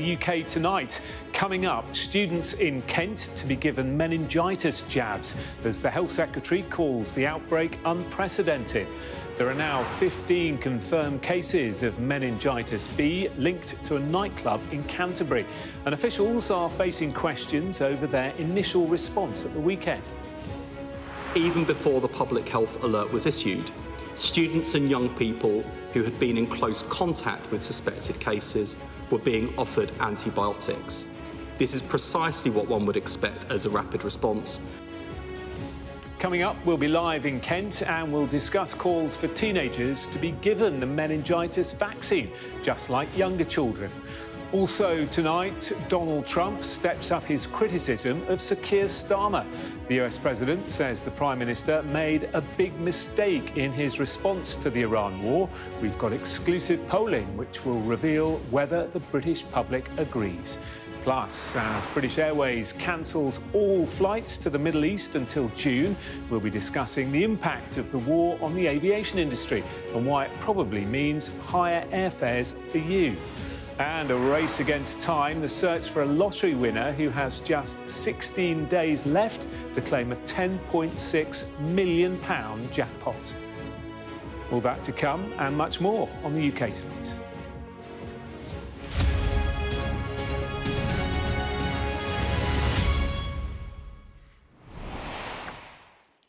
UK tonight. Coming up, students in Kent to be given meningitis jabs as the Health Secretary calls the outbreak unprecedented. There are now 15 confirmed cases of meningitis B linked to a nightclub in Canterbury, and officials are facing questions over their initial response at the weekend. Even before the public health alert was issued, students and young people who had been in close contact with suspected cases were being offered antibiotics. This is precisely what one would expect as a rapid response. Coming up, we'll be live in Kent and we'll discuss calls for teenagers to be given the meningitis vaccine, just like younger children. Also tonight, Donald Trump steps up his criticism of Sir Keir Starmer. The US President says the Prime Minister made a big mistake in his response to the Iran war. We've got exclusive polling which will reveal whether the British public agrees. Plus, as British Airways cancels all flights to the Middle East until June, we'll be discussing the impact of the war on the aviation industry and why it probably means higher airfares for you. And a race against time, the search for a lottery winner who has just 16 days left to claim a £10.6 million jackpot. All that to come and much more on the UK Tonight.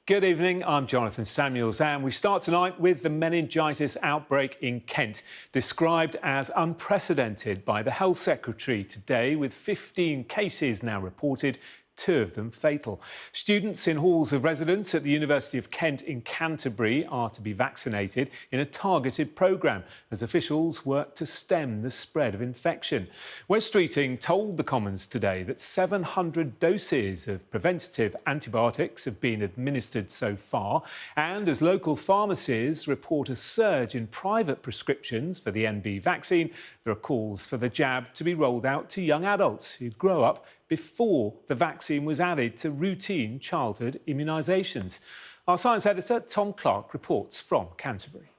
Good evening, I'm Jonathan Samuels and we start tonight with the meningitis outbreak in Kent, described as unprecedented by the Health Secretary today, with 15 cases now reported, 2 of them fatal. Students in halls of residence at the University of Kent in Canterbury are to be vaccinated in a targeted programme as officials work to stem the spread of infection. Wes Streeting told the Commons today that 700 doses of preventative antibiotics have been administered so far, and as local pharmacies report a surge in private prescriptions for the NB vaccine, there are calls for the jab to be rolled out to young adults who grow up before the vaccine was added to routine childhood immunisations. Our science editor, Tom Clark, reports from Canterbury.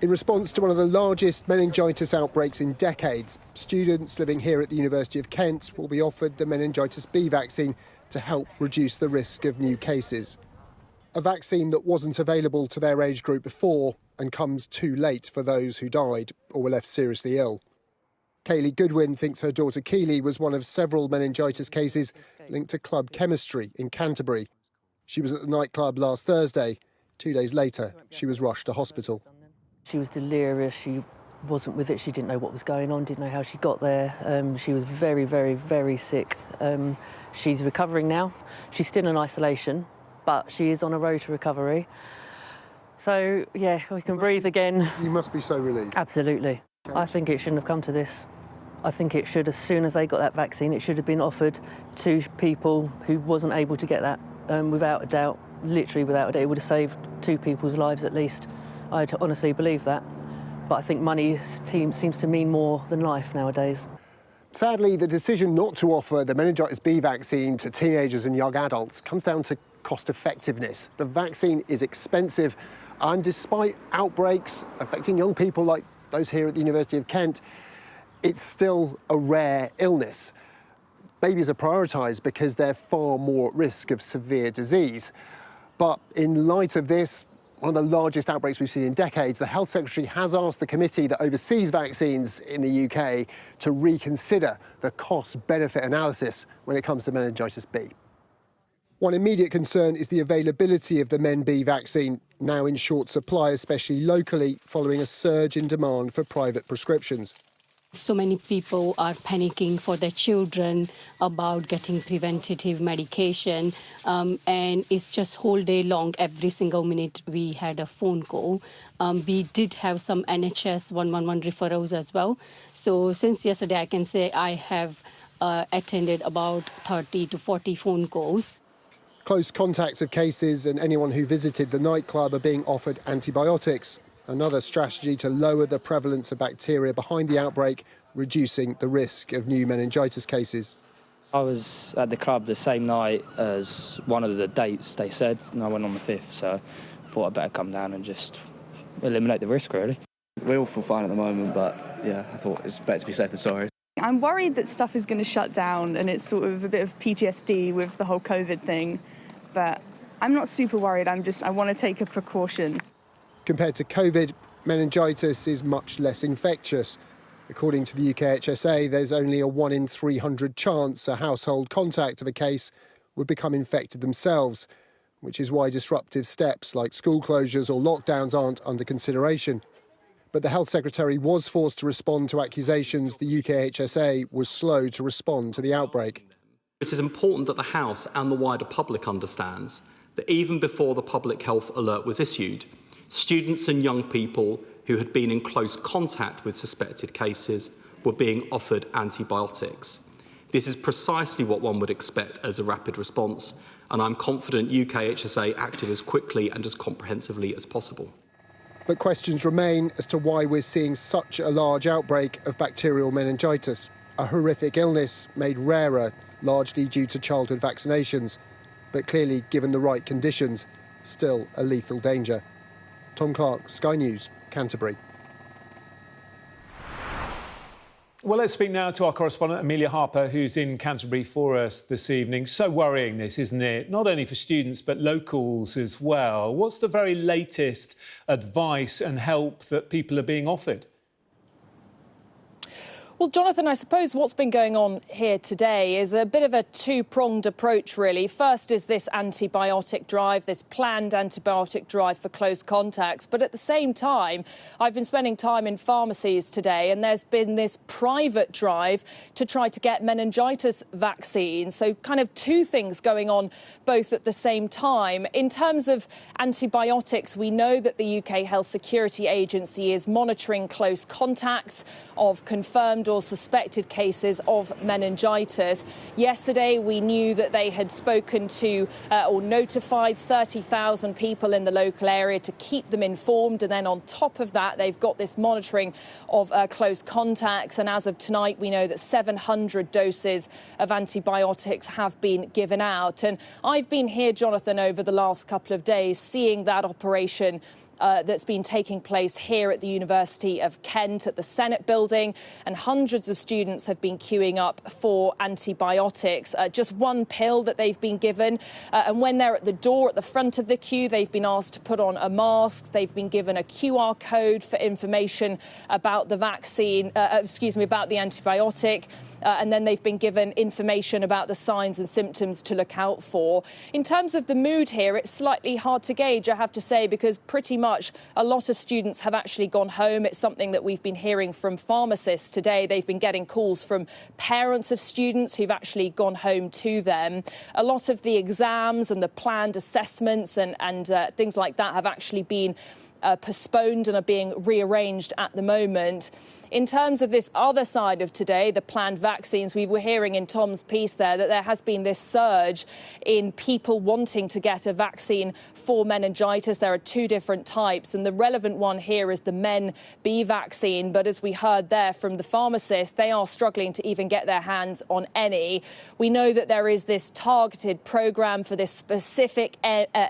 In response to one of the largest meningitis outbreaks in decades, students living here at the University of Kent will be offered the meningitis B vaccine to help reduce the risk of new cases. A vaccine that wasn't available to their age group before and comes too late for those who died or were left seriously ill. Kaylee Goodwin thinks her daughter Keely was one of several meningitis cases linked to club chemistry in Canterbury. She was at the nightclub last Thursday. 2 days later, she was rushed to hospital. She was delirious, she wasn't with it, she didn't know what was going on, didn't know how she got there. She was very, very, very sick. She's recovering now. She's still in isolation, but she is on a road to recovery. So, yeah, we can breathe again. You must be so relieved. Absolutely. I think it shouldn't have come to this. I think it should, as soon as they got that vaccine, it should have been offered to people who wasn't able to get that, without a doubt, literally without a doubt. It would have saved 2 people's lives at least. I honestly believe that. But I think money seems to mean more than life nowadays. Sadly, the decision not to offer the meningitis B vaccine to teenagers and young adults comes down to cost effectiveness. The vaccine is expensive, and despite outbreaks affecting young people like those here at the University of Kent, it's still a rare illness. Babies are prioritised because they're far more at risk of severe disease. But in light of this, one of the largest outbreaks we've seen in decades, the Health Secretary has asked the committee that oversees vaccines in the UK to reconsider the cost-benefit analysis when it comes to meningitis B. One immediate concern is the availability of the Men B vaccine, now in short supply, especially locally, following a surge in demand for private prescriptions. So many people are panicking for their children about getting preventative medication, and it's just whole day long, every single minute we had a phone call. We did have some NHS 111 referrals as well. So since yesterday, I can say I have attended about 30 to 40 phone calls. Close contacts of cases and anyone who visited the nightclub are being offered antibiotics. Another strategy to lower the prevalence of bacteria behind the outbreak, reducing the risk of new meningitis cases. I was at the club the same night as one of the dates they said, and I went on the 5th, so I thought I'd better come down and just eliminate the risk, really. We all feel fine at the moment, but yeah, I thought it's better to be safe than sorry. I'm worried that stuff is going to shut down and it's sort of a bit of PTSD with the whole COVID thing, but I'm not super worried. I want to take a precaution. Compared to COVID, meningitis is much less infectious. According to the UKHSA, there's only a 1 in 300 chance a household contact of a case would become infected themselves, which is why disruptive steps like school closures or lockdowns aren't under consideration. But the Health Secretary was forced to respond to accusations the UKHSA was slow to respond to the outbreak. It is important that the House and the wider public understands that even before the public health alert was issued, students and young people who had been in close contact with suspected cases were being offered antibiotics. This is precisely what one would expect as a rapid response, and I'm confident UKHSA acted as quickly and as comprehensively as possible. But questions remain as to why we're seeing such a large outbreak of bacterial meningitis, a horrific illness made rarer, largely due to childhood vaccinations, but clearly, given the right conditions, still a lethal danger. Tom Clark, Sky News, Canterbury. Well, let's speak now to our correspondent, Amelia Harper, who's in Canterbury for us this evening. So worrying this, isn't it? Not only for students, but locals as well. What's the very latest advice and help that people are being offered? Well, Jonathan, I suppose what's been going on here today is a bit of a two-pronged approach, really. First is this antibiotic drive, this planned antibiotic drive for close contacts. But at the same time, I've been spending time in pharmacies today, and there's been this private drive to try to get meningitis vaccines. So kind of two things going on both at the same time. In terms of antibiotics, we know that the UK Health Security Agency is monitoring close contacts of confirmed or suspected cases of meningitis. Yesterday, we knew that they had spoken to or notified 30,000 people in the local area to keep them informed. And then on top of that, they've got this monitoring of close contacts. And as of tonight, we know that 700 doses of antibiotics have been given out. And I've been here, Jonathan, over the last couple of days, seeing that operation that's been taking place here at the University of Kent at the Senate building, and hundreds of students have been queuing up for antibiotics. Just one pill that they've been given, and when they're at the door at the front of the queue, they've been asked to put on a mask. They've been given a QR code for information about the vaccine, about the antibiotic, and then they've been given information about the signs and symptoms to look out for. In terms of the mood here, it's slightly hard to gauge, I have to say, because pretty much a lot of students have actually gone home. It's something that we've been hearing from pharmacists today. They've been getting calls from parents of students who've actually gone home to them. A lot of the exams and the planned assessments and things like that have actually been postponed and are being rearranged at the moment. In terms of this other side of today, the planned vaccines, we were hearing in Tom's piece there that there has been this surge in people wanting to get a vaccine for meningitis. There are two different types, and the relevant one here is the Men-B vaccine. But as we heard there from the pharmacist, they are struggling to even get their hands on any. We know that there is this targeted programme for this specific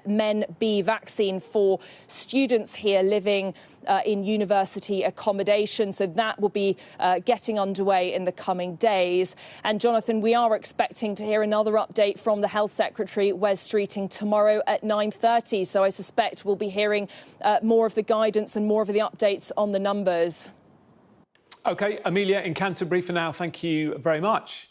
Men-B vaccine for students here living in university accommodation. So that will be getting underway in the coming days. And Jonathan, we are expecting to hear another update from the Health Secretary, Wes Streeting, tomorrow at 9:30. So I suspect we'll be hearing more of the guidance and more of the updates on the numbers. OK, Amelia in Canterbury for now. Thank you very much.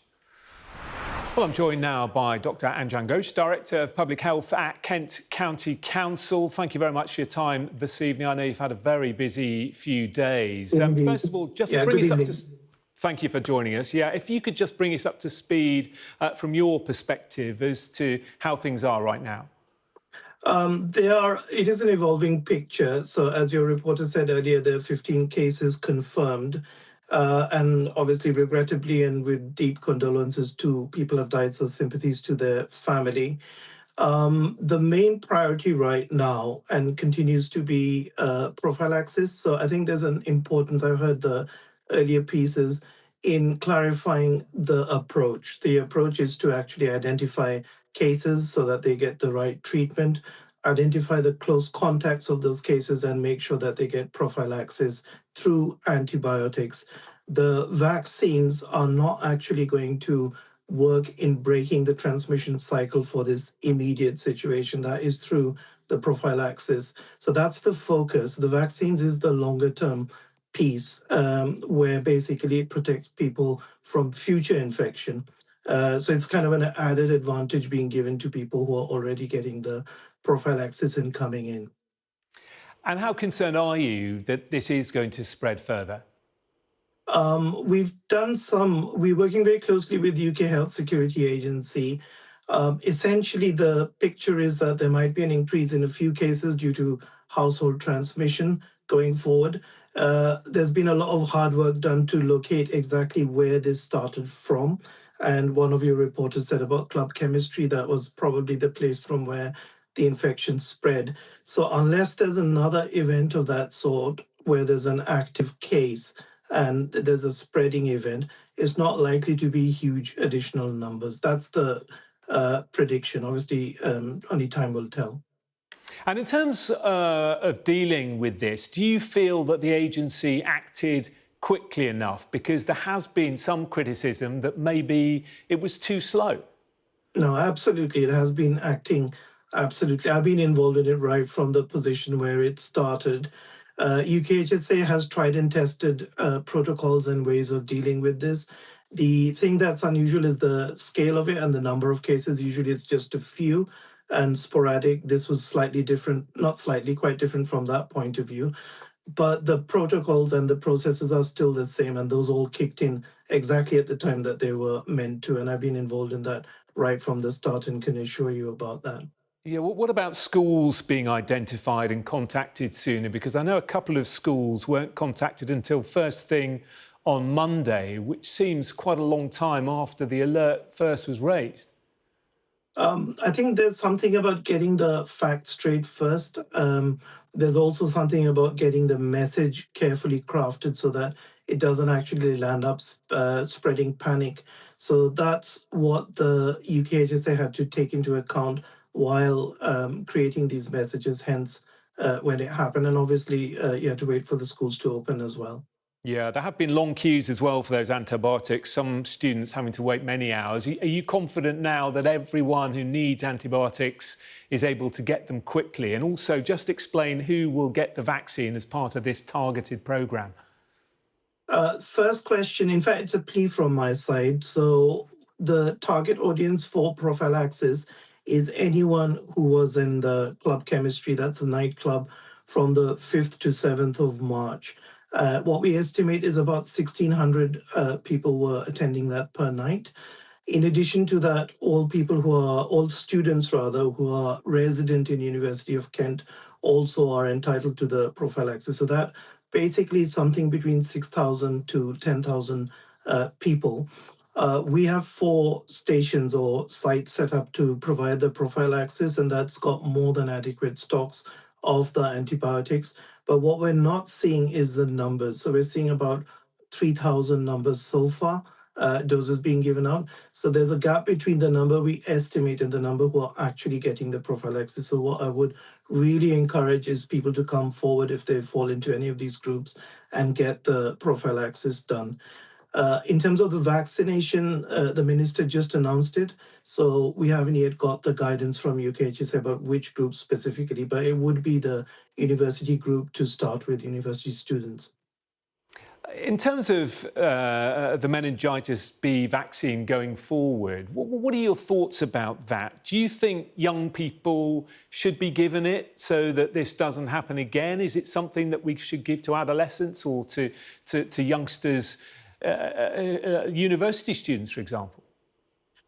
Well, I'm joined now by Dr Anjan Ghosh, Director of Public Health at Kent County Council. Thank you very much for your time this evening. I know you've had a very busy few days. First of all, just bring us up to... Thank you for joining us. Yeah, if you could just bring us up to speed from your perspective as to how things are right now. It is an evolving picture. So as your reporter said earlier, there are 15 cases confirmed. And obviously, regrettably, and with deep condolences to people who have died, so sympathies to their family. The main priority right now and continues to be prophylaxis. So I think there's an importance. I heard the earlier pieces in clarifying the approach. The approach is to actually identify cases so that they get the right treatment, identify the close contacts of those cases and make sure that they get prophylaxis through antibiotics. The vaccines are not actually going to work in breaking the transmission cycle for this immediate situation. That is through the prophylaxis. So that's the focus. The vaccines is the longer term piece, where basically it protects people from future infection. So it's kind of an added advantage being given to people who are already getting the prophylaxis and coming in. And how concerned are you that this is going to spread further? We're working very closely with the UK Health Security Agency. Essentially, the picture is that there might be an increase in a few cases due to household transmission going forward. There's been a lot of hard work done to locate exactly where this started from. And one of your reporters said about club chemistry, that was probably the place from where the infection spread. So unless there's another event of that sort where there's an active case and there's a spreading event, it's not likely to be huge additional numbers. That's the prediction. Obviously, only time will tell. And in terms of dealing with this, do you feel that the agency acted quickly enough? Because there has been some criticism that maybe it was too slow. No, absolutely. It has been acting absolutely. I've been involved in it right from the position where it started. UKHSA has tried and tested protocols and ways of dealing with this. The thing that's unusual is the scale of it and the number of cases. Usually it's just a few and sporadic. This was slightly different, not slightly, quite different from that point of view. But the protocols and the processes are still the same, and those all kicked in exactly at the time that they were meant to. And I've been involved in that right from the start and can assure you about that. Yeah, well, what about schools being identified and contacted sooner? Because I know a couple of schools weren't contacted until first thing on Monday, which seems quite a long time after the alert first was raised. I think there's something about getting the facts straight first. There's also something about getting the message carefully crafted so that it doesn't actually land up spreading panic. So that's what the UKHSA had to take into account while creating these messages, hence when it happened. And obviously, you had to wait for the schools to open as well. Yeah, there have been long queues as well for those antibiotics, some students having to wait many hours. Are you confident now that everyone who needs antibiotics is able to get them quickly? And also just explain who will get the vaccine as part of this targeted programme. First question, in fact, it's a plea from my side. So the target audience for prophylaxis is anyone who was in the club chemistry, that's the nightclub, from the 5th to 7th of March. What we estimate is about 1,600 people were attending that per night. In addition to that, all students who are resident in University of Kent also are entitled to the prophylaxis. So that basically is something between 6,000 to 10,000 people. We have 4 stations or sites set up to provide the prophylaxis, and that's got more than adequate stocks of the antibiotics. But what we're not seeing is the numbers. So we're seeing about 3,000 numbers so far, doses being given out. So there's a gap between the number we estimate and the number who are actually getting the prophylaxis. So what I would really encourage is people to come forward if they fall into any of these groups and get the prophylaxis done. In terms of the vaccination, the minister just announced it, so we haven't yet got the guidance from UKHSA about which group specifically, but it would be the university group to start with, university students. In terms of the meningitis B vaccine going forward, what are your thoughts about that? Do you think young people should be given it so that this doesn't happen again? Is it something that we should give to adolescents or to youngsters, university students, for example?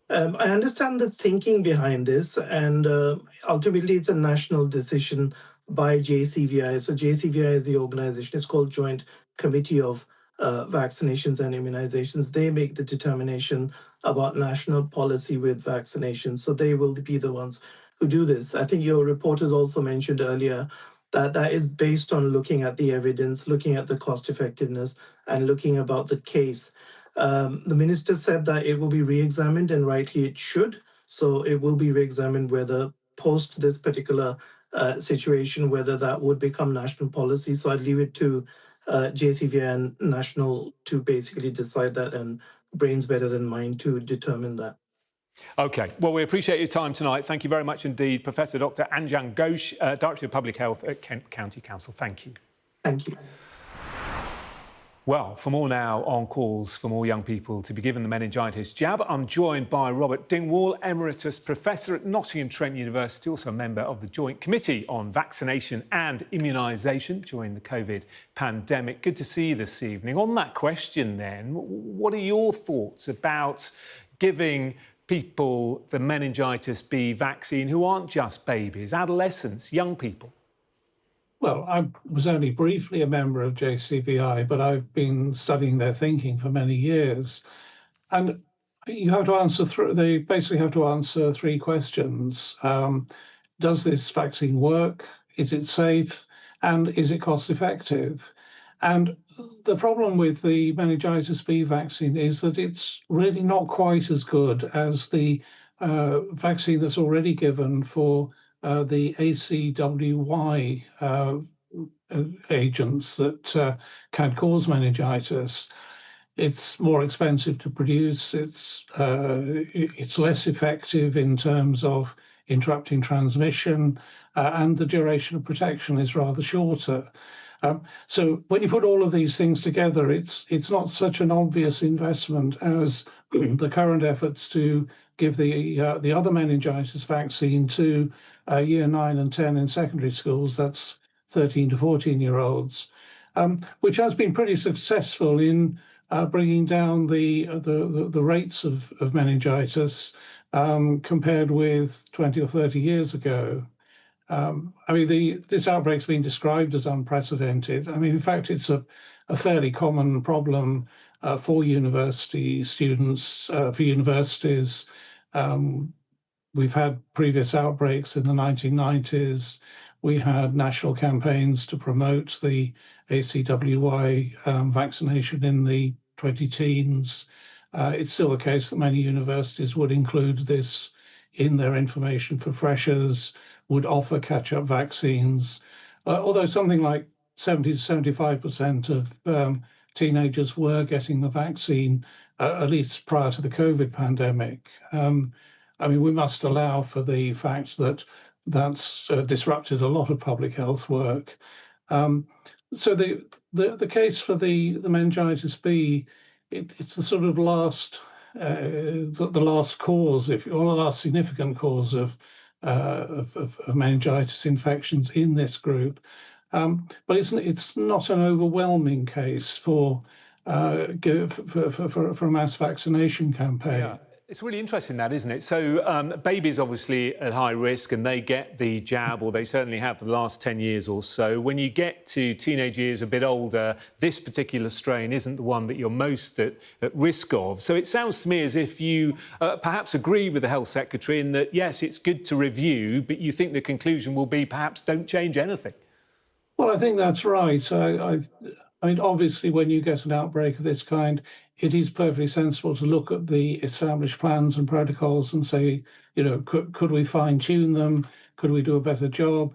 I understand the thinking behind this, and ultimately it's a national decision by JCVI. So JCVI is the organization. It's called Joint Committee of Vaccinations and Immunizations. They make the determination about national policy with vaccinations. So they will be the ones who do this. I think your reporters also mentioned earlier that that is based on looking at the evidence, looking at the cost effectiveness, and looking about the case. The minister said that it will be re-examined, and rightly it should. So it will be re-examined whether post this particular situation, whether that would become national policy. So I'd leave it to JCVI and National to basically decide that, and brains better than mine to determine that. OK, well, we appreciate your time tonight. Thank you very much indeed, Professor Dr. Anjan Ghosh, Director of Public Health at Kent County Council. Thank you. Thank you. Well, for more now on calls for more young people to be given the meningitis jab, I'm joined by Robert Dingwall, Emeritus Professor at Nottingham Trent University, also a member of the Joint Committee on Vaccination and Immunisation during the COVID pandemic. Good to see you this evening. On that question then, what are your thoughts about giving people the meningitis B vaccine who aren't just babies, adolescents, young people? Well, I was only briefly a member of JCVI, but I've been studying their thinking for many years. And you have to answer they basically have to answer three questions. Does this vaccine work? Is it safe? And is it cost effective? And the problem with the meningitis B vaccine is that it's really not quite as good as the vaccine that's already given for the ACWY agents that can cause meningitis. It's more expensive to produce. It's less effective in terms of interrupting transmission, and the duration of protection is rather shorter. So when you put all of these things together, it's not such an obvious investment as the current efforts to give the other meningitis vaccine to year 9 and 10 in secondary schools. That's 13 to 14-year-olds, which has been pretty successful in bringing down the rates of meningitis compared with 20 or 30 years ago. I mean, this outbreak's been described as unprecedented. I mean, in fact, it's a fairly common problem for university students, for universities. We've had previous outbreaks in the 1990s. We had national campaigns to promote the ACWY vaccination in the 20-teens. It's still the case that many universities would include this in their information for freshers, would offer catch-up vaccines, although something like 70 to 75% of teenagers were getting the vaccine, at least prior to the COVID pandemic. I mean, we must allow for the fact that that's disrupted a lot of public health work. So the case for the meningitis B, it's the sort of last the last cause, or the last significant cause of meningitis infections in this group, but it's not an overwhelming case for a mass vaccination campaign. Yeah. It's really interesting that, isn't it? So babies obviously at high risk and they get the jab, or they certainly have for the last 10 years or so. When you get to teenage years, a bit older, this particular strain isn't the one that you're most at risk of. So it sounds to me as if you perhaps agree with the Health Secretary in that, yes, it's good to review, but you think the conclusion will be perhaps don't change anything. Well, I think that's right. I mean, obviously, when you get an outbreak of this kind, it is perfectly sensible to look at the established plans and protocols and say, you know, could we fine-tune them? Could we do a better job?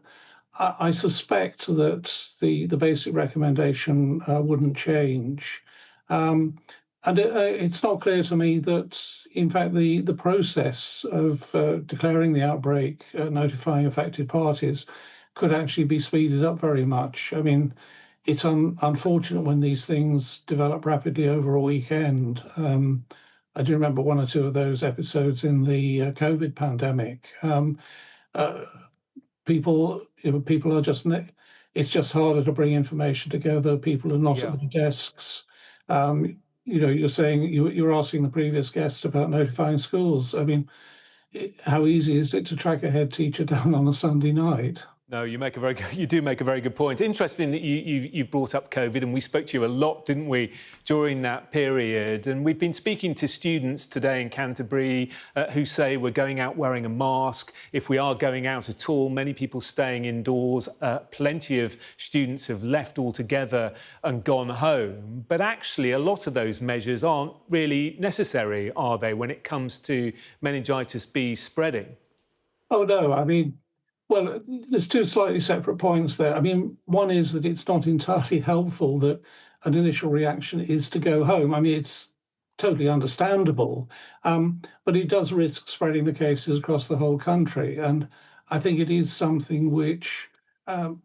I suspect that the basic recommendation wouldn't change. And it's not clear to me that, in fact, the process of declaring the outbreak, notifying affected parties, could actually be speeded up very much. I mean, it's unfortunate when these things develop rapidly over a weekend. I do remember one or two of those episodes in the COVID pandemic. People are just, it's just harder to bring information together. People are not at their desks. You know, you're saying, you're asking the previous guest about notifying schools. I mean, how easy is it to track a head teacher down on a Sunday night? No, you do make a very good point. Interesting that you brought up COVID, and we spoke to you a lot, didn't we, during that period? And we've been speaking to students today in Canterbury who say we're going out wearing a mask. If we are going out at all, many people staying indoors. Plenty of students have left altogether and gone home. But actually, a lot of those measures aren't really necessary, are they, when it comes to meningitis B spreading? Oh, no. I mean, Well, there's two slightly separate points there. I mean, one is that it's not entirely helpful that an initial reaction is to go home. I mean, it's totally understandable, but it does risk spreading the cases across the whole country. And I think it is something which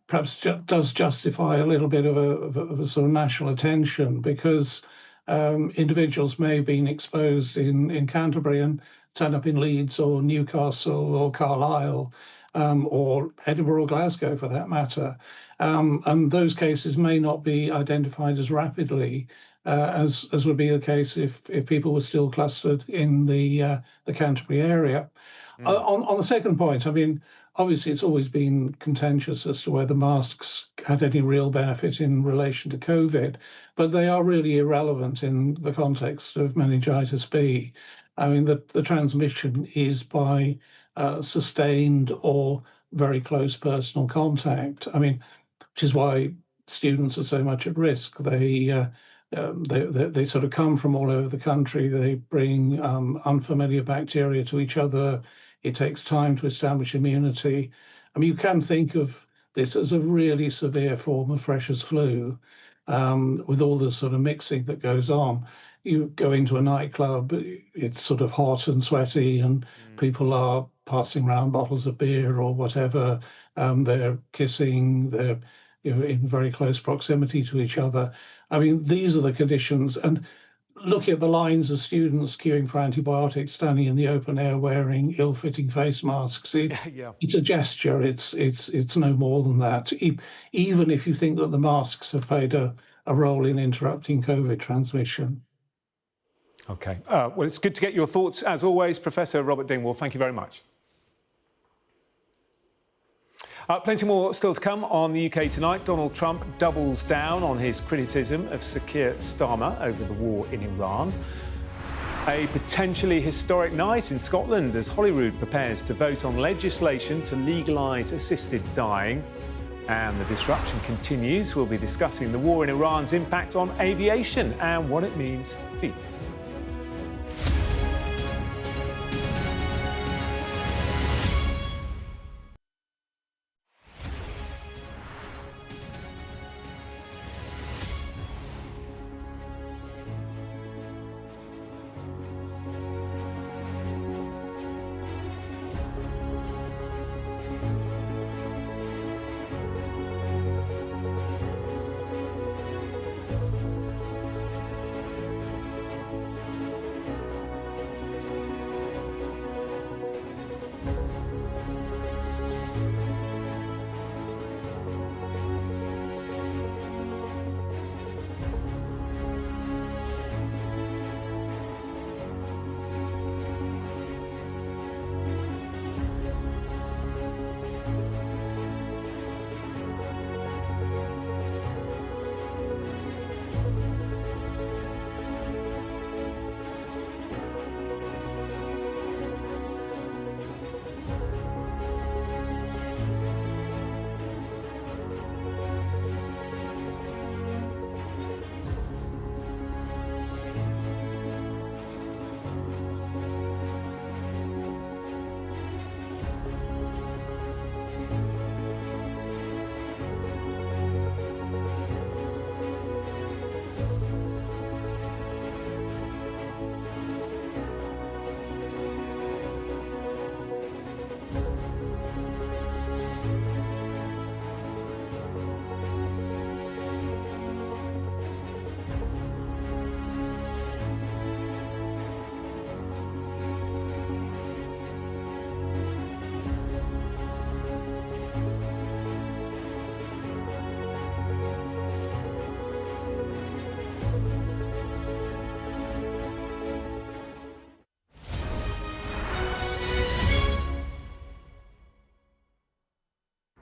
perhaps does justify a little bit of a sort of national attention, because individuals may have been exposed in Canterbury and turn up in Leeds or Newcastle or Carlisle, or Edinburgh or Glasgow for that matter. And those cases may not be identified as rapidly as would be the case if people were still clustered in the Canterbury area. On the second point, I mean, obviously it's always been contentious as to whether masks had any real benefit in relation to COVID, but they are really irrelevant in the context of meningitis B. I mean, the transmission is by sustained or very close personal contact. I mean, which is why students are so much at risk. They sort of come from all over the country. They bring unfamiliar bacteria to each other. It takes time to establish immunity. I mean, you can think of this as a really severe form of freshers' flu, with all the sort of mixing that goes on. You go into a nightclub, it's sort of hot and sweaty, and people are passing around bottles of beer or whatever. They're kissing, they're in very close proximity to each other. I mean, these are the conditions. And looking at the lines of students queuing for antibiotics, standing in the open air wearing ill-fitting face masks, it's a gesture. It's no more than that. Even if you think that the masks have played a role in interrupting COVID transmission. OK. Well, it's good to get your thoughts, as always, Professor Robert Dingwall. Thank you very much. Plenty more still to come on the UK tonight. Donald Trump doubles down on his criticism of Sir Keir Starmer over the war in Iran. A potentially historic night in Scotland as Holyrood prepares to vote on legislation to legalise assisted dying. And the disruption continues. We'll be discussing the war in Iran's impact on aviation and what it means for you.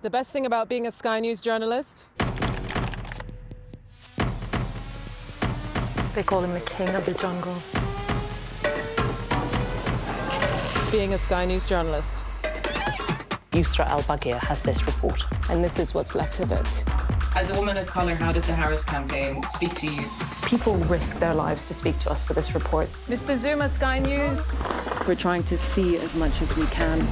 The best thing about being a Sky News journalist? They call him the king of the jungle. Being a Sky News journalist. Yusra Al-Baghir has this report. And this is what's left of it. As a woman of colour, how did the Harris campaign speak to you? People risk their lives to speak to us for this report. Mr. Zuma, Sky News. We're trying to see as much as we can.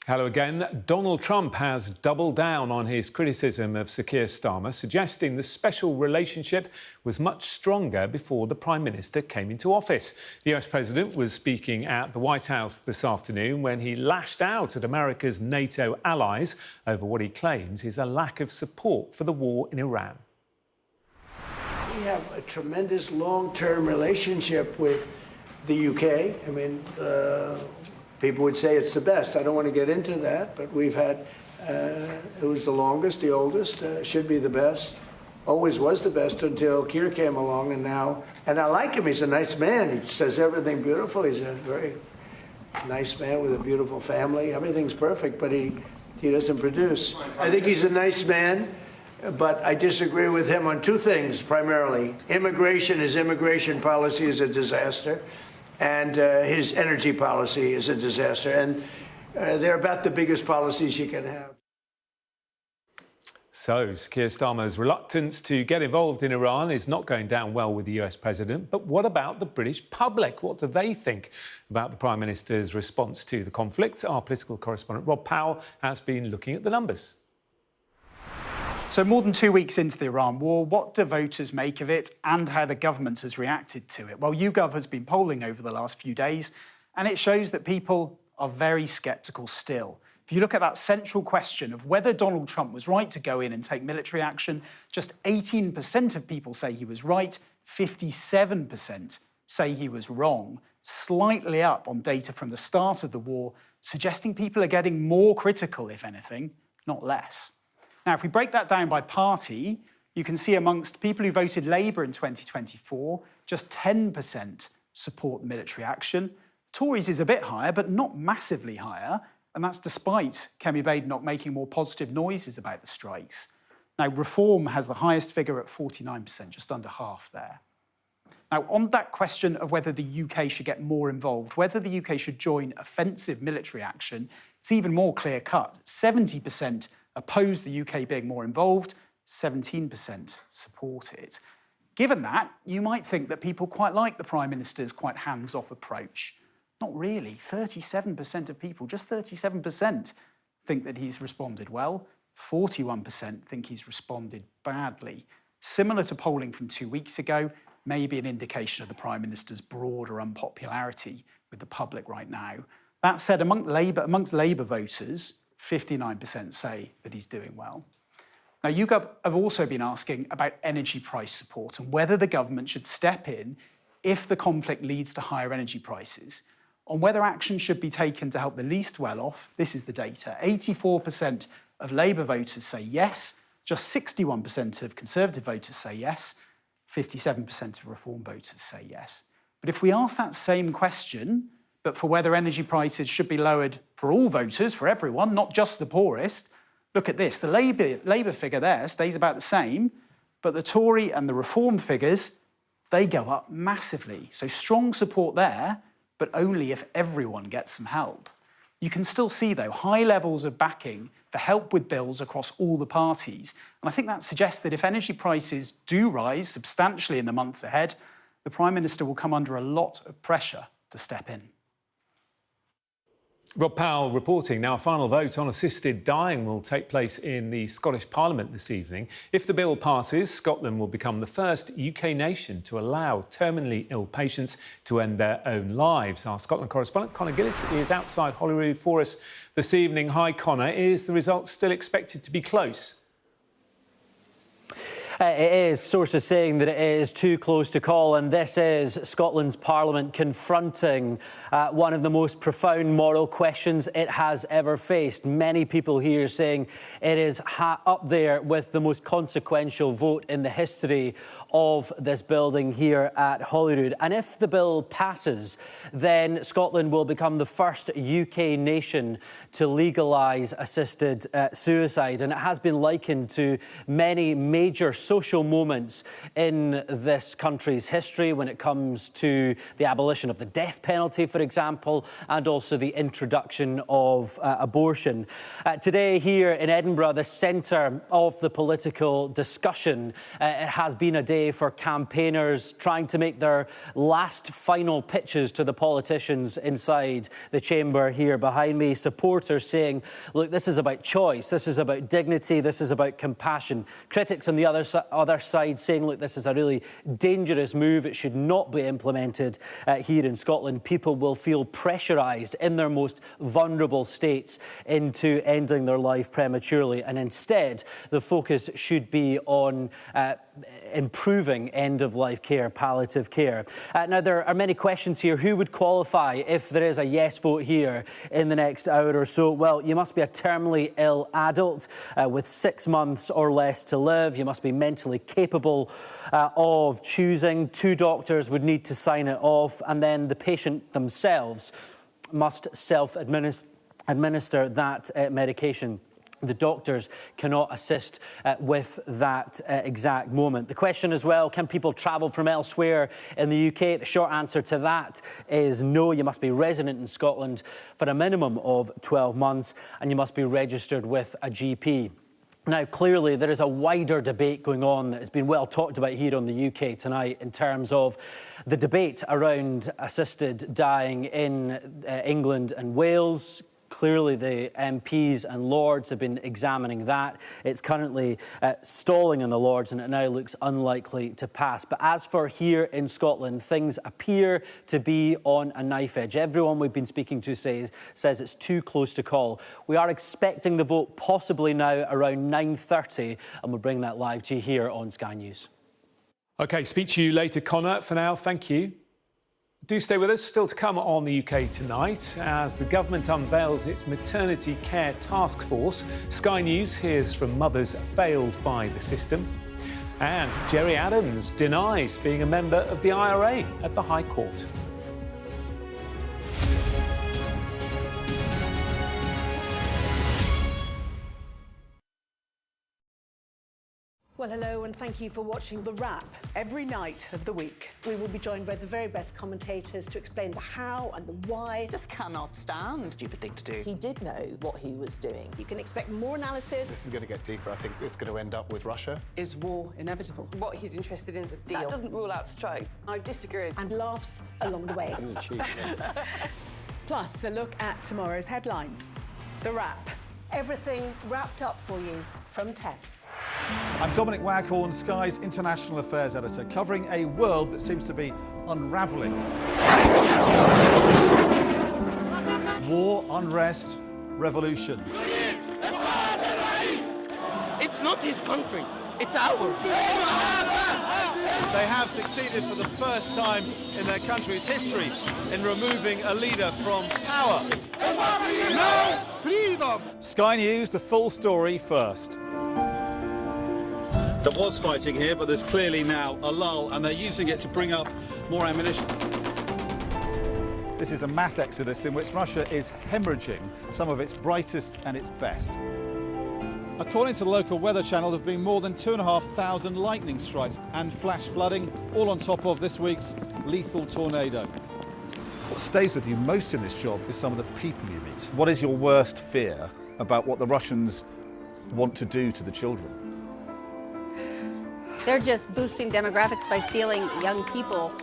Hello again. Donald Trump has doubled down on his criticism of Sir Keir Starmer, suggesting the special relationship was much stronger before the Prime Minister came into office. The US President was speaking at the White House this afternoon when he lashed out at America's NATO allies over what he claims is a lack of support for the war in Iran. We have a tremendous long-term relationship with the UK. I mean, people would say it's the best. I don't want to get into that, but we've had, it was the longest, the oldest, should be the best. Always was the best until Keir came along, and now, and I like him. He's a nice man. He says everything beautiful. He's a very nice man with a beautiful family. Everything's perfect, but he doesn't produce. I think he's a nice man, but I disagree with him on two things, primarily. His immigration policy is a disaster, and his energy policy is a disaster. And they're about the biggest policies you can have. So, Sir Keir Starmer's reluctance to get involved in Iran is not going down well with the US President. But what about the British public? What do they think about the Prime Minister's response to the conflict? Our political correspondent Rob Powell has been looking at the numbers. So more than 2 weeks into the Iran war, what do voters make of it and how the government has reacted to it? Well, YouGov has been polling over the last few days, and it shows that people are very sceptical still. If you look at that central question of whether Donald Trump was right to go in and take military action, just 18% of people say he was right, 57% say he was wrong, slightly up on data from the start of the war, suggesting people are getting more critical, if anything, not less. Now, if we break that down by party, you can see amongst people who voted Labour in 2024, just 10% support military action. Tories is a bit higher, but not massively higher, and that's despite Kemi Badenoch making more positive noises about the strikes. Now, Reform has the highest figure at 49%, just under half there. Now, on that question of whether the UK should get more involved, whether the UK should join offensive military action, it's even more clear-cut. 70% oppose the UK being more involved, 17% support it. Given that, you might think that people quite like the Prime Minister's quite hands-off approach. Not really. 37% of people, just 37%, think that he's responded well. 41% think he's responded badly. Similar to polling from 2 weeks ago, maybe an indication of the Prime Minister's broader unpopularity with the public right now. That said, amongst Labour voters, 59% say that he's doing well. Now, YouGov have also been asking about energy price support and whether the government should step in if the conflict leads to higher energy prices. On whether action should be taken to help the least well-off, this is the data. 84% of Labour voters say yes, just 61% of Conservative voters say yes, 57% of Reform voters say yes. But if we ask that same question, but for whether energy prices should be lowered for all voters, for everyone, not just the poorest, look at this. The Labour figure there stays about the same, but the Tory and the Reform figures, they go up massively. So strong support there, but only if everyone gets some help. You can still see, though, high levels of backing for help with bills across all the parties. And I think that suggests that if energy prices do rise substantially in the months ahead, the Prime Minister will come under a lot of pressure to step in. Rob Powell reporting. Now, a final vote on assisted dying will take place in the Scottish Parliament this evening. If the bill passes, Scotland will become the first UK nation to allow terminally ill patients to end their own lives. Our Scotland correspondent, Conor Gillis, is outside Holyrood for us this evening. Hi, Conor. Is the result still expected to be close? It is. Sources saying that it is too close to call, and this is Scotland's Parliament confronting one of the most profound moral questions it has ever faced. Many people here saying it is up there with the most consequential vote in the history of this building here at Holyrood. And if the bill passes, then Scotland will become the first UK nation to legalise assisted suicide. And it has been likened to many major social moments in this country's history when it comes to the abolition of the death penalty, for example, and also the introduction of abortion. Today here in Edinburgh, the centre of the political discussion, it has been a day for campaigners trying to make their last final pitches to the politicians inside the chamber here behind me. Supporters saying, look, this is about choice, this is about dignity, this is about compassion. Critics on the other side saying, look, this is a really dangerous move, it should not be implemented here in Scotland. People will feel pressurised in their most vulnerable states into ending their life prematurely, and instead the focus should be on improving end-of-life care, palliative care. Now, there are many questions here. Who would qualify if there is a yes vote here in the next hour or so? Well, you must be a terminally ill adult with 6 months or less to live. You must be mentally capable of choosing. 2 doctors would need to sign it off, and then the patient themselves must self-administer that medication. The doctors cannot assist with that exact moment. The question as well, can people travel from elsewhere in the UK? The short answer to that is no. You must be resident in Scotland for a minimum of 12 months, and you must be registered with a GP. Now, clearly, there is a wider debate going on that has been well talked about here on the UK tonight in terms of the debate around assisted dying in England and Wales. Clearly, the MPs and Lords have been examining that. It's currently stalling in the Lords, and it now looks unlikely to pass. But as for here in Scotland, things appear to be on a knife edge. Everyone we've been speaking to says it's too close to call. We are expecting the vote possibly now around 9:30, and we'll bring that live to you here on Sky News. OK, speak to you later, Connor. For now, thank you. Do stay with us. Still to come on the UK tonight as the government unveils its maternity care task force. Sky News hears from mothers failed by the system. And Gerry Adams denies being a member of the IRA at the High Court. Well, hello, and thank you for watching The Wrap. Every night of the week, we will be joined by the very best commentators to explain the how and the why. This cannot stand. Stupid thing to do. He did know what he was doing. You can expect more analysis. This is going to get deeper. I think it's going to end up with Russia. Is war inevitable? What he's interested in is a deal. That doesn't rule out strikes. I disagree. And laughs along the way. Plus, a look at tomorrow's headlines. The Wrap. Everything wrapped up for you from 10. I'm Dominic Waghorn, Sky's International Affairs Editor, covering a world that seems to be unravelling. War, unrest, revolutions. It's not his country, it's ours. They have succeeded for the first time in their country's history in removing a leader from power. No freedom! Sky News, the full story first. There was fighting here, but there's clearly now a lull, and they're using it to bring up more ammunition. This is a mass exodus in which Russia is hemorrhaging some of its brightest and its best. According to the local weather channel, there have been more than 2,500 lightning strikes and flash flooding, all on top of this week's lethal tornado. What stays with you most in this job is some of the people you meet. What is your worst fear about what the Russians want to do to the children? They're just boosting demographics by stealing young people.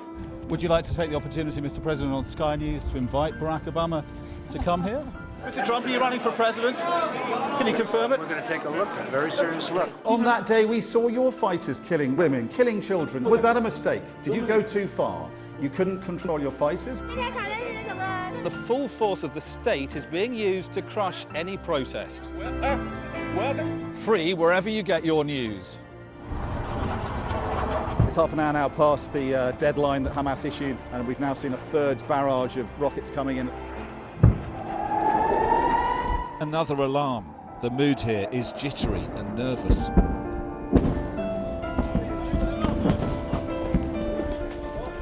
Would you like to take the opportunity, Mr. President, on Sky News to invite Barack Obama to come here? Mr. Trump, are you running for president? Can you confirm it? We're going to take a look, a very serious look. On that day, we saw your fighters killing women, killing children. Was that a mistake? Did you go too far? You couldn't control your fighters? The full force of the state is being used to crush any protest. Free wherever you get your news. It's half an hour now past the deadline that Hamas issued, and we've now seen a third barrage of rockets coming in. Another alarm. The mood here is jittery and nervous.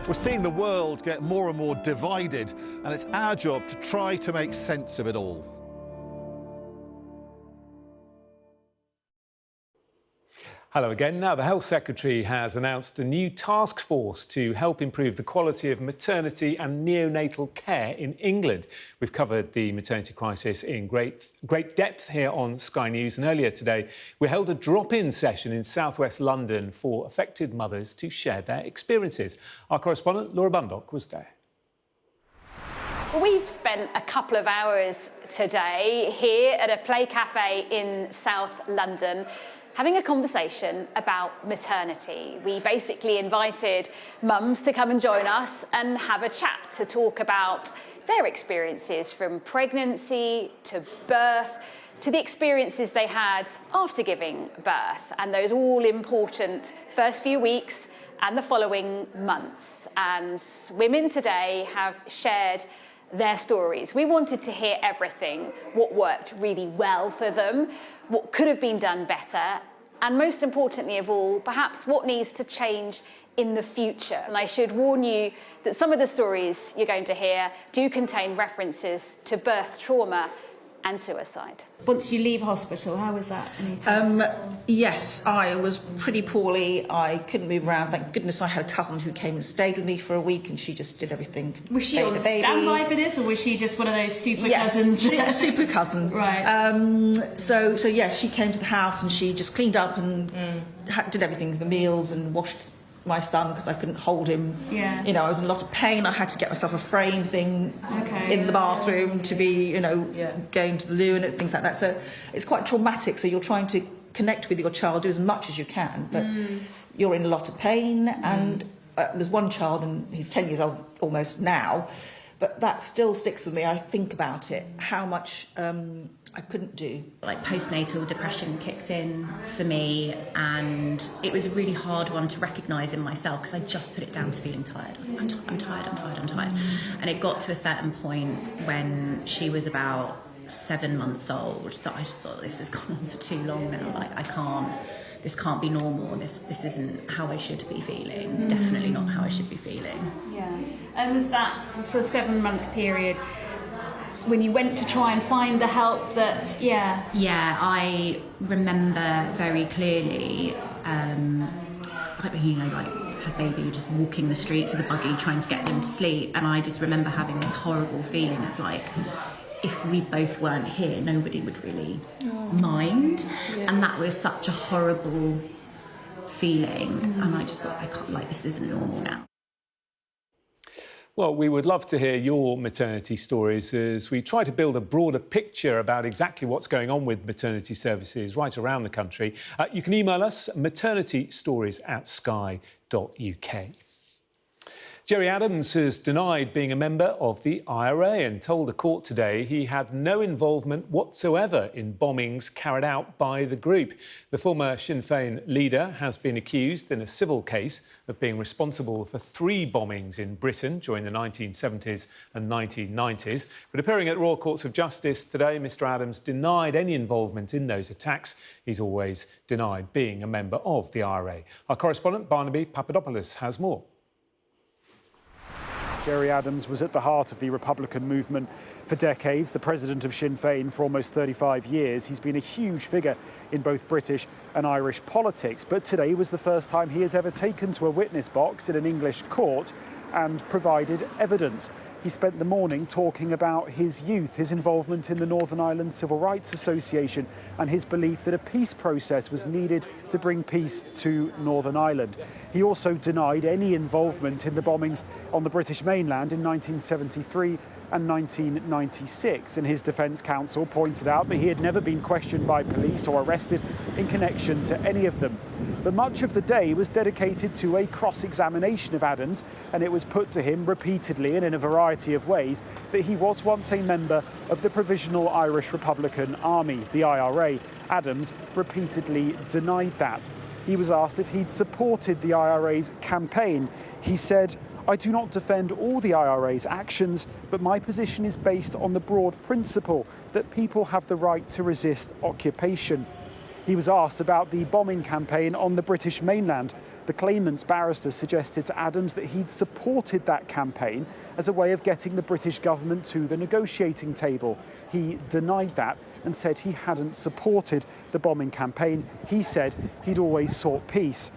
We're seeing the world get more and more divided, and it's our job to try to make sense of it all. Hello again. Now, the Health Secretary has announced a new task force to help improve the quality of maternity and neonatal care in England. We've covered the maternity crisis in great depth here on Sky News, and earlier today we held a drop-in session in southwest London for affected mothers to share their experiences. Our correspondent Laura Bundock was there. We've spent a couple of hours today here at a play cafe in South London having a conversation about maternity. We basically invited mums to come and join us and have a chat to talk about their experiences from pregnancy to birth to the experiences they had after giving birth and those all-important first few weeks and the following months. And women today have shared their stories. We wanted to hear everything, what worked really well for them, what could have been done better, and most importantly of all, perhaps what needs to change in the future. And I should warn you that some of the stories you're going to hear do contain references to birth trauma and suicide. Once you leave hospital, how was that, Anita? Yes, I was pretty poorly. I couldn't move around. Thank goodness I had a cousin who came and stayed with me for a week, and she just did everything. Was she on standby for this, or was she just one of those super cousins? Yes, super cousin. Right. So yeah, she came to the house and she just cleaned up and did everything, the meals, and washed my son because I couldn't hold him. Yeah. You know, I was in a lot of pain. I had to get myself a frame thing in the bathroom to be, you know, going to the loo and things like that. So it's quite traumatic. So you're trying to connect with your child, do as much as you can, but you're in a lot of pain. And there's one child, and he's 10 years old almost now, but that still sticks with me. I think about it, how much I couldn't do. Like postnatal depression kicked in for me, and it was a really hard one to recognise in myself because I just put it down to feeling tired. I was like, I'm tired. And it got to a certain point when she was about 7 months old that I just thought, this has gone on for too long now. Like, this can't be normal. This isn't how I should be feeling. Definitely not how I should be feeling. Yeah. And was that so 7 month period when you went to try and find the help that, Yeah, I remember very clearly, her baby, you're just walking the streets with a buggy trying to get them to sleep. And I just remember having this horrible feeling of like, if we both weren't here, nobody would really mind. Yeah. And that was such a horrible feeling. And I just thought, I can't, this isn't normal now. Well, we would love to hear your maternity stories as we try to build a broader picture about exactly what's going on with maternity services right around the country. You can email us maternitystories@sky.uk. Gerry Adams has denied being a member of the IRA and told a court today he had no involvement whatsoever in bombings carried out by the group. The former Sinn Féin leader has been accused in a civil case of being responsible for 3 bombings in Britain during the 1970s and 1990s. But appearing at Royal Courts of Justice today, Mr Adams denied any involvement in those attacks. He's always denied being a member of the IRA. Our correspondent Barnaby Papadopoulos has more. Gerry Adams was at the heart of the Republican movement for decades, the president of Sinn Féin for almost 35 years. He's been a huge figure in both British and Irish politics, but today was the first time he has ever taken to a witness box in an English court and provided evidence. He spent the morning talking about his youth, his involvement in the Northern Ireland Civil Rights Association and his belief that a peace process was needed to bring peace to Northern Ireland. He also denied any involvement in the bombings on the British mainland in 1973 and 1996, and his defence counsel pointed out that he had never been questioned by police or arrested in connection to any of them. But much of the day was dedicated to a cross-examination of Adams, and it was put to him repeatedly and in a variety of ways that he was once a member of the Provisional Irish Republican Army, the IRA. Adams repeatedly denied that. He was asked if he'd supported the IRA's campaign. He said, "I do not defend all the IRA's actions, but my position is based on the broad principle that people have the right to resist occupation." He was asked about the bombing campaign on the British mainland. The claimant's barrister suggested to Adams that he'd supported that campaign as a way of getting the British government to the negotiating table. He denied that and said he hadn't supported the bombing campaign. He said he'd always sought peace.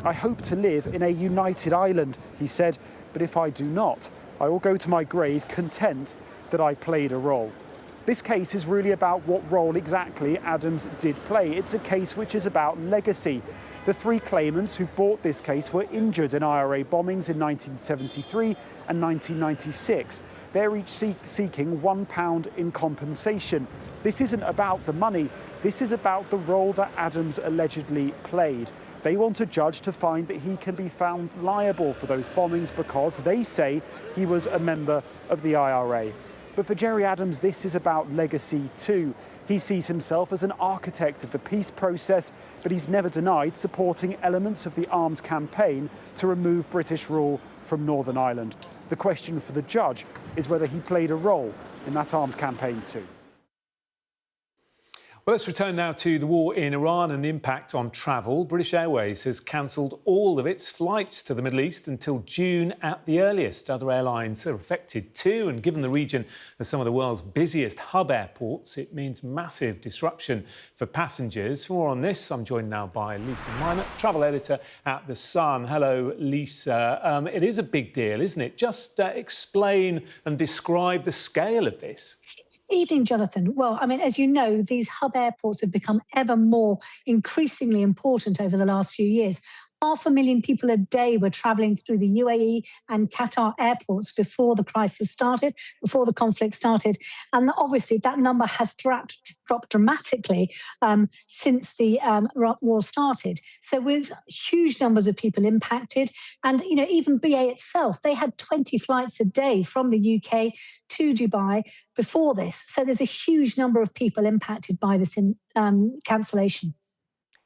"I hope to live in a united Ireland," he said, "but if I do not, I will go to my grave content that I played a role." This case is really about what role exactly Adams did play. It's a case which is about legacy. The three claimants who've brought this case were injured in IRA bombings in 1973 and 1996. They're each seeking £1 in compensation. This isn't about the money. This is about the role that Adams allegedly played. They want a judge to find that he can be found liable for those bombings because they say he was a member of the IRA. But for Gerry Adams, this is about legacy too. He sees himself as an architect of the peace process, but he's never denied supporting elements of the armed campaign to remove British rule from Northern Ireland. The question for the judge is whether he played a role in that armed campaign too. Well, let's return now to the war in Iran and the impact on travel. British Airways has cancelled all of its flights to the Middle East until June at the earliest. Other airlines are affected too, and given the region as some of the world's busiest hub airports, it means massive disruption for passengers. For more on this, I'm joined now by Lisa Minor, travel editor at The Sun. Hello, Lisa. It is a big deal, isn't it? Just explain and describe the scale of this. Evening, Jonathan. Well, I mean, as you know, these hub airports have become ever more increasingly important over the last few years. 500,000 people a day were travelling through the UAE and Qatar airports before the crisis started, before the conflict started. And obviously that number has dropped dramatically since the war started. So we've huge numbers of people impacted. And, you know, even BA itself, they had 20 flights a day from the UK to Dubai before this. So there's a huge number of people impacted by this cancellation.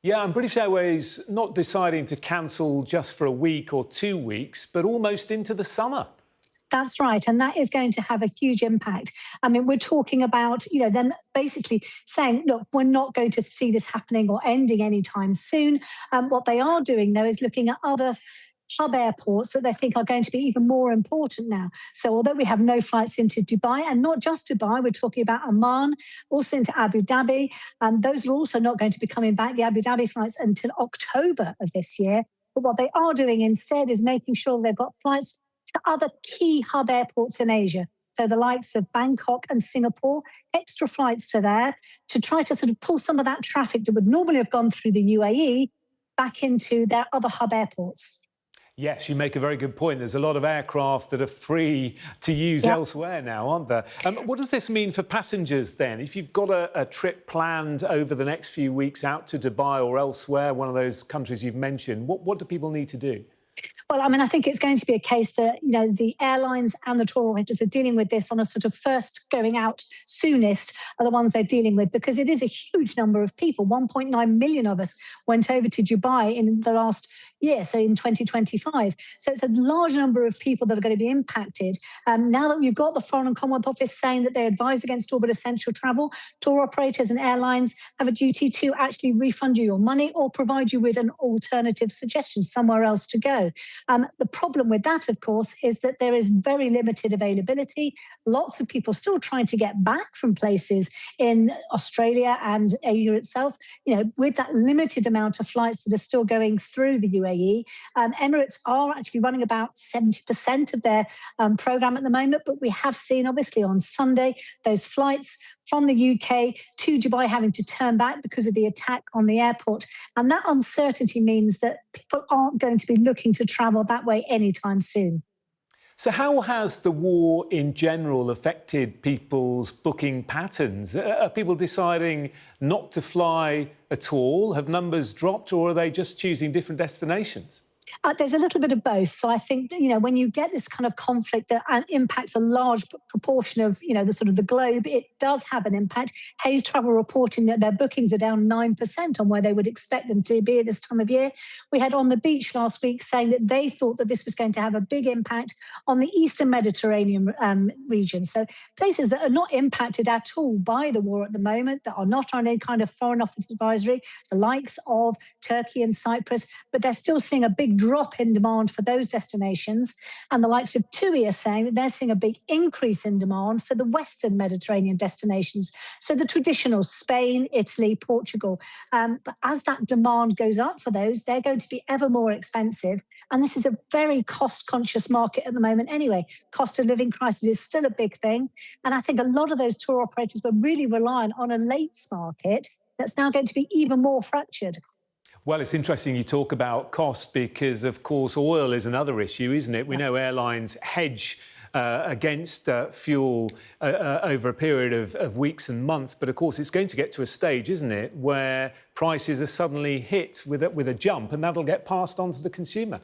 Yeah, and British Airways not deciding to cancel just for a week or 2 weeks, but almost into the summer. That's right. And that is going to have a huge impact. I mean, we're talking about, you know, them basically saying, look, we're not going to see this happening or ending anytime soon. What they are doing, though, is looking at other hub airports that they think are going to be even more important now. So although we have no flights into Dubai, and not just Dubai, we're talking about Oman, also into Abu Dhabi, those are also not going to be coming back, the Abu Dhabi flights, until October of this year. But what they are doing instead is making sure they've got flights to other key hub airports in Asia. So the likes of Bangkok and Singapore, extra flights to there to try to sort of pull some of that traffic that would normally have gone through the UAE back into their other hub airports. Yes, you make a very good point. There's a lot of aircraft that are free to use elsewhere now, aren't there? What does this mean for passengers then? If you've got a trip planned over the next few weeks out to Dubai or elsewhere, one of those countries you've mentioned, what do people need to do? Well, I mean, I think it's going to be a case that, you know, the airlines and the tour operators are dealing with this on a sort of first going out soonest are the ones they're dealing with, because it is a huge number of people. 1.9 million of us went over to Dubai in the last year, so in 2025. So it's a large number of people that are going to be impacted. Now that we've got the Foreign and Commonwealth Office saying that they advise against all but essential travel, tour operators and airlines have a duty to actually refund you your money or provide you with an alternative suggestion, somewhere else to go. The problem with that, of course, is that there is very limited availability. Lots of people still trying to get back from places in Australia and Asia itself, you know, with that limited amount of flights that are still going through the UAE. Emirates are actually running about 70% of their programme at the moment, but we have seen, obviously, on Sunday, those flights from the UK to Dubai having to turn back because of the attack on the airport. And that uncertainty means that people aren't going to be looking to travel that way anytime soon. So how has the war in general affected people's booking patterns? Are people deciding not to fly at all? Have numbers dropped, or are they just choosing different destinations? There's a little bit of both. So I think that, when you get this kind of conflict that impacts a large proportion of, the sort of the globe, it does have an impact. Hays Travel reporting that their bookings are down 9% on where they would expect them to be at this time of year. We had On the Beach last week saying that they thought that this was going to have a big impact on the Eastern Mediterranean region. So places that are not impacted at all by the war at the moment, that are not on any kind of Foreign Office advisory, the likes of Turkey and Cyprus, but they're still seeing a big drop in demand for those destinations. And the likes of TUI are saying that they're seeing a big increase in demand for the Western Mediterranean destinations. So the traditional Spain, Italy, Portugal. But as that demand goes up for those, they're going to be ever more expensive. And this is a very cost-conscious market at the moment anyway. Cost of living crisis is still a big thing. And I think a lot of those tour operators were really reliant on a lates market that's now going to be even more fractured. Well, it's interesting you talk about cost because, of course, oil is another issue, isn't it? We know airlines hedge against fuel over a period of weeks and months. But, of course, it's going to get to a stage, isn't it, where prices are suddenly hit with a jump and that'll get passed on to the consumer.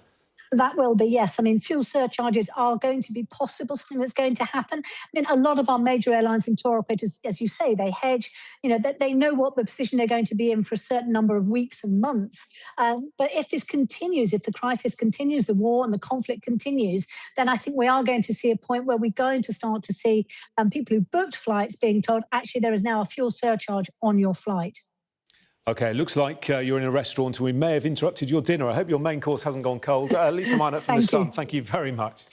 That will be, yes. I mean, fuel surcharges are going to be possible, something that's going to happen. I mean, a lot of our major airlines and tour operators, as you say, they hedge, they know what the position they're going to be in for a certain number of weeks and months. But if this continues, if the crisis continues, the war and the conflict continues, then I think we are going to see a point where we're going to start to see people who booked flights being told, actually, there is now a fuel surcharge on your flight. OK, it looks like you're in a restaurant and we may have interrupted your dinner. I hope your main course hasn't gone cold. Lisa Minot from The Sun, thank you very much.